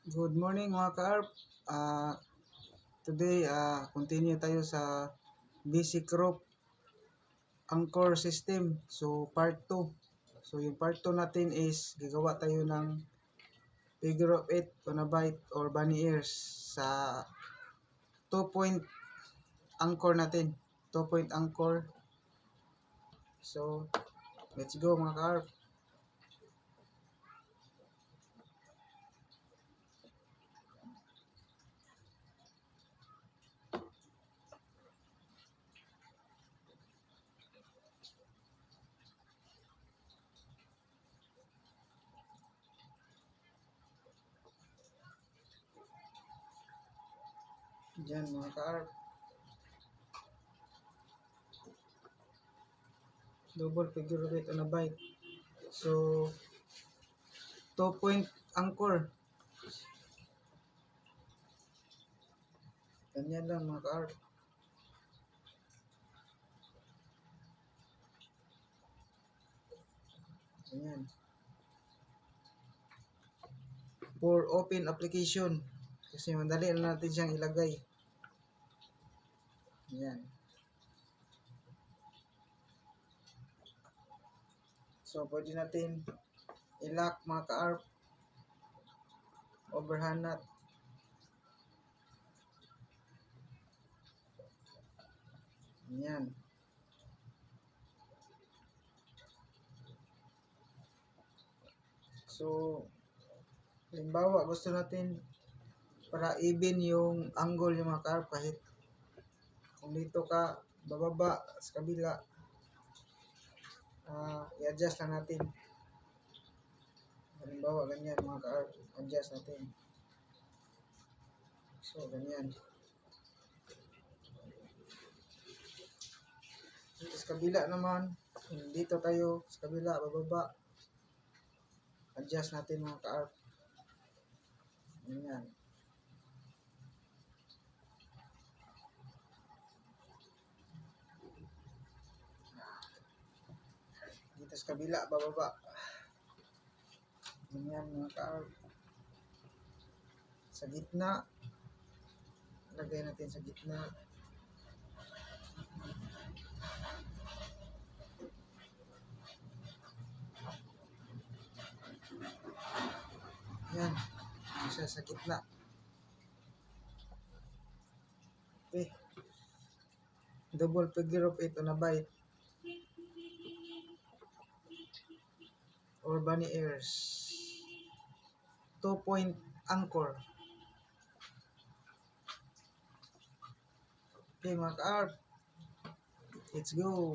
Good morning mga ka-ARP. Today, continue tayo sa basic rope anchor system. So, part 2. So, yung part 2 natin is gagawa tayo ng figure of 8 on a bite or bunny ears sa 2-point anchor natin. 2-point anchor. So, let's go mga ka-ARP. Diyan mga ka-ARP. Double figure of 8 on a bite. So, 2-point anchor. Ganyan lang mga ka-ARP. Ganyan. For open application. Kasi madali na natin siyang ilagay. Yan. So, pwede natin i-lock mga ka-ARP. Overhand nut. Yan. So, halimbawa gusto natin para even yung angle yung mga ka-ARP kahit kung dito ka bababa sa kabila, i-adjust lang natin. Halimbawa ganyan mga ka-ARP, adjust natin. So, ganyan. Dito sa kabila naman, dito tayo sa kabila, bababa, adjust natin mga ka-ARP. Ganyan. Dito sa kabila, bababa. Ganyan mga ka-ARP. Sa gitna, lagay natin sa gitna. Yan. Isa sa gitna. Okay. Double figure of 8 on a bite. Or bunny ears. 2-point anchor. Okay mga ka-ARP. Let's go.